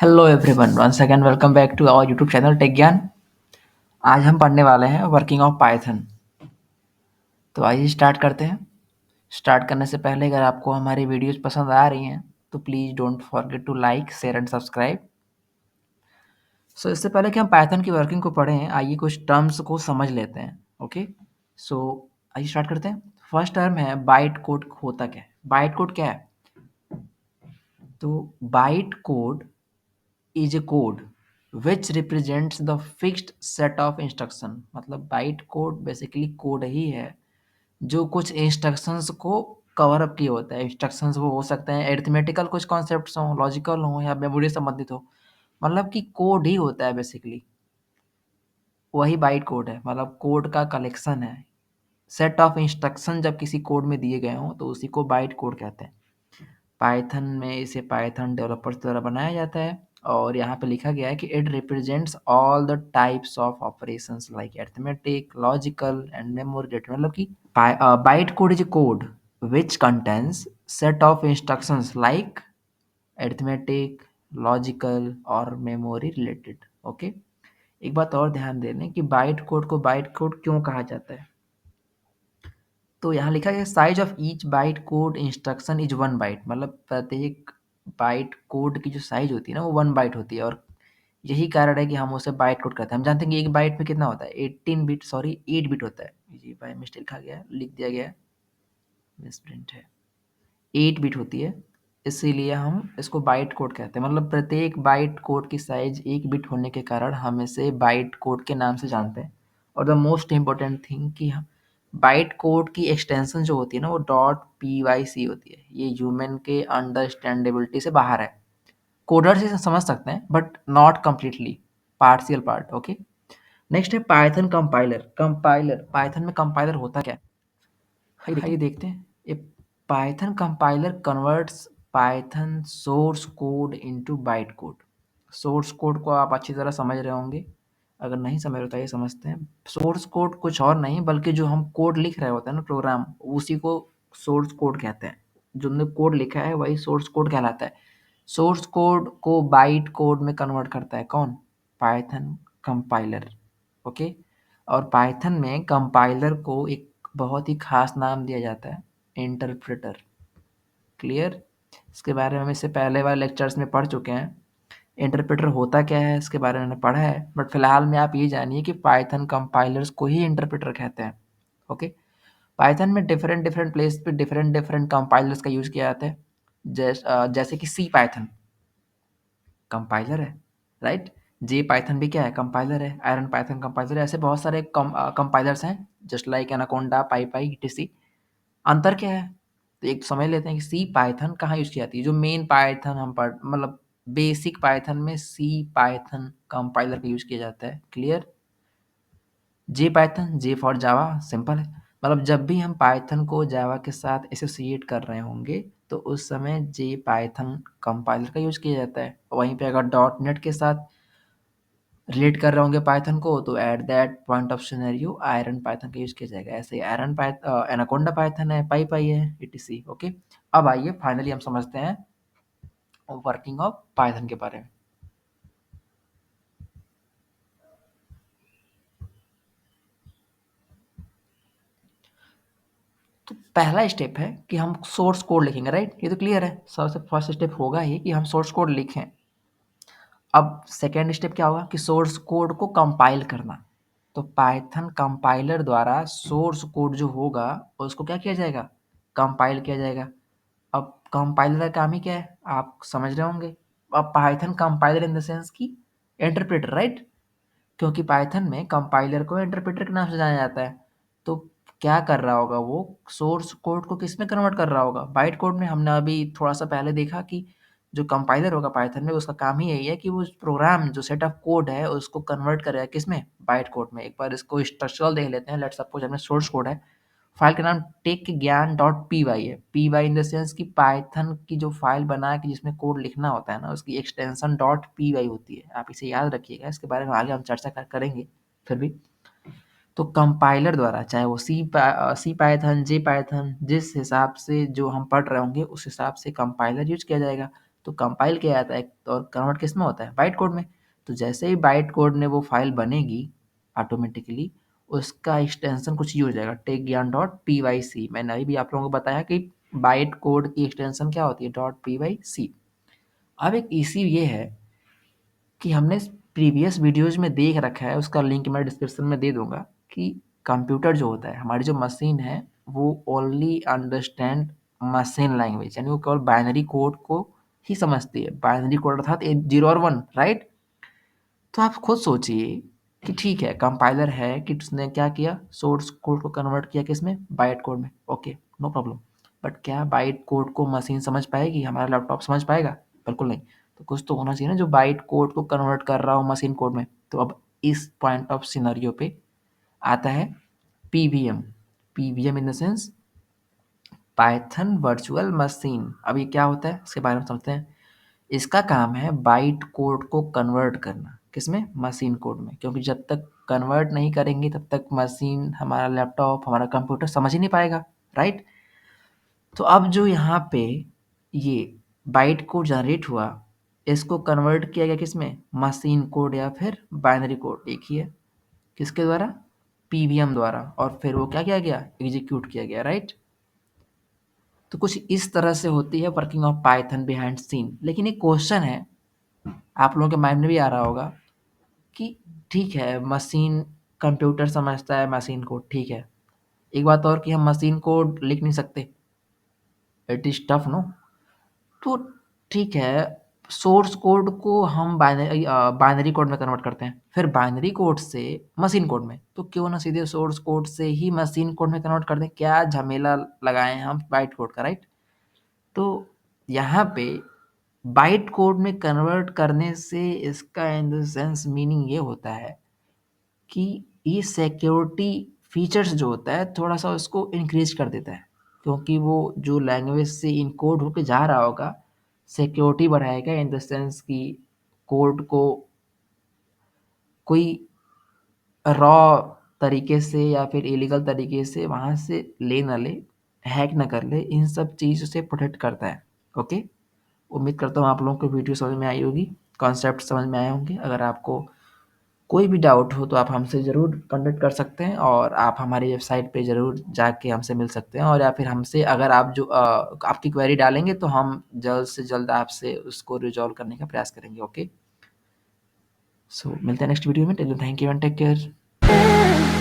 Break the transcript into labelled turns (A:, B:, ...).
A: Hello everyone, once again welcome back to our YouTube channel Tech Gyan. आज हम पढ़ने वाले हैं वर्किंग ऑफ पाइथन। तो आइए स्टार्ट करते हैं। स्टार्ट करने से पहले अगर आपको हमारी वीडियोस पसंद आ रही हैं तो please don't forget to like, share and subscribe. So इससे पहले कि हम पाइथन की वर्किंग को पढ़ें, आइए कुछ टर्म्स को समझ लेते हैं। ओके, सो आइए स्टार्ट करते हैं। फर्स्ट टर्म है बाइट कोड। होता क्या है? बाइट कोड क्या है? तो byte code is a code which represents the fixed set of instruction। मतलब बाइट कोड बेसिकली कोड ही है जो कुछ इंस्ट्रक्शंस को कवर अप किए होता है। इंस्ट्रक्शंस वो हो सकते हैं एरिथमेटिकल कुछ कॉन्सेप्ट्स हों, लॉजिकल हों या मेमोरी संबंधित हो। मतलब कि कोड ही होता है बेसिकली, वही बाइट कोड है। मतलब कोड का कलेक्शन है। सेट ऑफ इंस्ट्रक्शन जब किसी कोड में दिए गए हों तो उसी को बाइट कोड कहते हैं। पाइथन में इसे पाइथन डेवलपर्स द्वारा बनाया जाता है और यहाँ पे लिखा गया है कि it represents all the types of operations like arithmetic, logical and memory data. मतलब कि byte code is code which contains set of instructions like arithmetic, logical और मेमोरी रिलेटेड। ओके, एक बात और ध्यान दे लें कि बाइट कोड को बाइट कोड क्यों कहा जाता है। तो यहाँ लिखा गया size of each byte code instruction is 1 byte. मतलब प्रत्येक बाइट कोड की जो साइज होती है ना वो 1 बाइट होती है और यही कारण है कि हम उसे बाइट कोड कहते हैं। हम जानते हैं कि एक बाइट में कितना होता है, 18 बिट, सॉरी 8 बिट होता है। जी बाय मिस्टेक लिखा गया है, लिख दिया गया है, मिसप्रिंट है। 8 बिट होती है, इसीलिए हम इसको बाइट कोड कहते हैं। मतलब प्रत्येक बाइट कोड की साइज 1 बिट होने के कारण हम इसे बाइट कोड के नाम से जानते हैं। और द मोस्ट इम्पोर्टेंट थिंग कि हम बाइट कोड की एक्सटेंशन जो होती है ना वो .pyc होती है। ये ह्यूमन के अंडरस्टैंडेबिलिटी से बाहर है। कोडर से समझ सकते हैं but not completely, partial part. Okay, next है पाइथन कंपाइलर। कंपाइलर, पाइथन में कंपाइलर होता क्या है आइए देखते हैं। A python compiler converts python source code into byte code. Source code को आप अच्छी तरह समझ रहे होंगे, अगर नहीं समझ रहे तो ये समझते हैं। सोर्स कोड कुछ और नहीं बल्कि जो हम कोड लिख रहे होते हैं ना, प्रोग्राम, उसी को सोर्स कोड कहते हैं। जो हमने कोड लिखा है वही सोर्स कोड कहलाता है। सोर्स कोड को बाइट कोड में कन्वर्ट करता है कौन? Python compiler. ओके, और पाइथन में कंपाइलर को एक बहुत ही खास नाम दिया जाता है, इंटरप्रेटर। क्लियर? इसके बारे में हम इससे पहले वाले लेक्चर्स में पढ़ चुके हैं। इंटरप्रेटर होता क्या है इसके बारे में हमने पढ़ा है, बट फिलहाल में आप ये जानिए कि पाइथन कंपाइलर्स को ही इंटरप्रेटर कहते हैं। ओके, पाइथन में डिफरेंट डिफरेंट प्लेस पे डिफरेंट डिफरेंट कंपाइलर्स का यूज़ किया जाता है। जैसे कि सी पाइथन कंपाइलर है, राइट? जे पाइथन भी क्या है? कंपाइलर है। आयरन पाइथन कंपाइलर है। ऐसे बहुत सारे कंपाइलर्स हैं, जस्ट लाइक एनाकोंडा, पाईपाई, ईटीसी। अंतर क्या है? तो एक समझ लेते हैं कि सी पाइथन कहाँ यूज़ की जाती है। जो मेन पाइथन हम पढ़ मतलब बेसिक पाइथन में सी पाइथन कंपाइलर का यूज़ किया जाता है। Clear? J Python, J for Java, simple है। मतलब जब भी हम पाइथन को जावा के साथ एसोसिएट कर रहे होंगे तो उस समय जे पाइथन कंपाइलर का यूज़ किया जाता है। वहीं पे अगर डॉट नेट के साथ रिलेट कर रहे होंगे पाइथन को तो at that point of scenario iron Python का यूज़ किया जाएगा। ऐसे ही आयरन एनाकोंडा पाइथन है, पाई है, ईटीसी। ओके, अब आइए फाइनली हम समझते हैं वर्किंग ऑफ पाइथन के बारे में। तो पहला स्टेप है कि हम सोर्स कोड लिखेंगे, राइट? ये तो क्लियर है। सबसे फर्स्ट स्टेप होगा ही कि हम सोर्स कोड लिखें। अब सेकेंड स्टेप क्या होगा कि सोर्स कोड को कंपाइल करना। तो पाइथन कंपाइलर द्वारा सोर्स कोड जो होगा उसको क्या किया जाएगा? कंपाइल किया जाएगा। अब कंपाइलर का काम ही क्या है? आप समझ रहे होंगे। अब Python compiler in the sense की इंटरप्रेटर, राइट? क्योंकि पाइथन में कंपाइलर को इंटरप्रेटर के नाम से जाना जाता है। तो क्या कर रहा होगा वो? सोर्स कोड को किस में कन्वर्ट कर रहा होगा? बाइट कोड में। हमने अभी थोड़ा सा पहले देखा कि जो कंपाइलर होगा पाइथन में उसका काम ही यही है कि वो प्रोग्राम जो सेट ऑफ कोड है उसको कन्वर्ट करेगा किस में? बाइट कोड में। एक बार इसको स्ट्रक्चरल देख लेते हैं। लेट्स सपोज हमें सोर्स कोड है, फाइल का नाम Tech Gyan dot P Y है। P Y in the sense कि पाइथन की जो फाइल बना के जिसमें कोड लिखना होता है ना उसकी एक्सटेंशन डॉट पी वाई होती है। आप इसे याद रखिएगा, इसके बारे में आगे हम चर्चा करेंगे फिर भी। तो कंपाइलर द्वारा चाहे वो सी पाइथन, जे पाइथन, जिस हिसाब से जो हम पढ़ रहे होंगे उस हिसाब से कंपाइलर यूज किया जाएगा। तो कंपाइल किया जाता है और कन्वर्ट किस में होता है, बाइट कोड में। तो जैसे ही बाइट कोड में वो फाइल बनेगी ऑटोमेटिकली उसका एक्सटेंशन कुछ ये हो जाएगा, techgyan.pyc। मैंने अभी भी आप लोगों को बताया कि बाइट कोड की एक्सटेंशन क्या होती है, .pyc। अब एक इश्यू ये है कि हमने प्रीवियस वीडियोज में देख रखा है, उसका लिंक मैं डिस्क्रिप्शन में दे दूंगा, कि कंप्यूटर जो होता है, हमारी जो मशीन है, वो ओनली अंडरस्टैंड मशीन लैंग्वेज, यानी वो केवल बाइनरी कोड को ही समझती है। बाइनरी कोड अर्थात 0 और 1, राइट। तो आप खुद सोचिए कि ठीक है, कंपाइलर है कि उसने क्या किया, सोर्स कोड को कन्वर्ट किया किसमें, बाइट कोड में, ओके, नो प्रॉब्लम। बट क्या बाइट कोड को मशीन समझ पाएगी, हमारा लैपटॉप समझ पाएगा? बिल्कुल नहीं। तो कुछ तो होना चाहिए ना जो बाइट कोड को कन्वर्ट कर रहा हो मशीन कोड में। तो अब इस पॉइंट ऑफ सिनेरियो पे आता है PVM. PVM in the sense Python virtual machine. अब ये क्या होता है इसके बारे में समझते हैं। इसका काम है बाइट कोड को कन्वर्ट करना, किसमें, मशीन कोड में। क्योंकि जब तक कन्वर्ट नहीं करेंगे तब तक मशीन, हमारा लैपटॉप, हमारा कंप्यूटर समझ ही नहीं पाएगा, राइट। तो अब जो यहाँ पे ये बाइट कोड जनरेट हुआ, इसको कन्वर्ट किया गया किसमें, मशीन कोड या फिर बाइनरी कोड, एक ही है। किसके द्वारा, पीवीएम द्वारा। और फिर वो क्या किया गया, एग्जीक्यूट किया गया, राइट। तो कुछ इस तरह से होती है working of Python behind scene. लेकिन एक क्वेश्चन है आप लोगों के माइंड में भी आ रहा होगा कि ठीक है, मशीन, कंप्यूटर समझता है मशीन कोड, ठीक है, एक बात और कि हम मशीन कोड लिख नहीं सकते, इट इज टफ, नो। तो ठीक है, सोर्स कोड को हम बाइनरी कोड में कन्वर्ट करते हैं, फिर बाइनरी कोड से मशीन कोड में। तो क्यों ना सीधे सोर्स कोड से ही मशीन कोड में कन्वर्ट कर दें, क्या झमेला लगाएं हम बाइट कोड का, राइट। तो यहाँ पे बाइट कोड में कन्वर्ट करने से इसका इन द सेंस मीनिंग ये होता है कि ये सिक्योरिटी फीचर्स जो होता है थोड़ा सा उसको इंक्रीज कर देता है। क्योंकि वो जो लैंग्वेज से इनकोड होके जा रहा होगा, सिक्योरिटी बढ़ाएगा इन द सेंस कि कोड को कोई रॉ तरीके से या फिर इलीगल तरीके से वहाँ से ले ना ले, हैक ना कर ले, इन सब चीज़ों से प्रोटेक्ट करता है। ओके, उम्मीद करता हूँ आप लोगों को वीडियो समझ में आई होगी, कॉन्सेप्ट समझ में आए होंगे। अगर आपको कोई भी डाउट हो तो आप हमसे ज़रूर कॉन्टेक्ट कर सकते हैं, और आप हमारी वेबसाइट पे ज़रूर जाके हमसे मिल सकते हैं। और या फिर हमसे अगर आप जो आपकी क्वेरी डालेंगे तो हम जल्द से जल्द आपसे उसको रिजॉल्व करने का प्रयास करेंगे। ओके, सो मिलते हैं नेक्स्ट वीडियो में। Till then thank you and take care.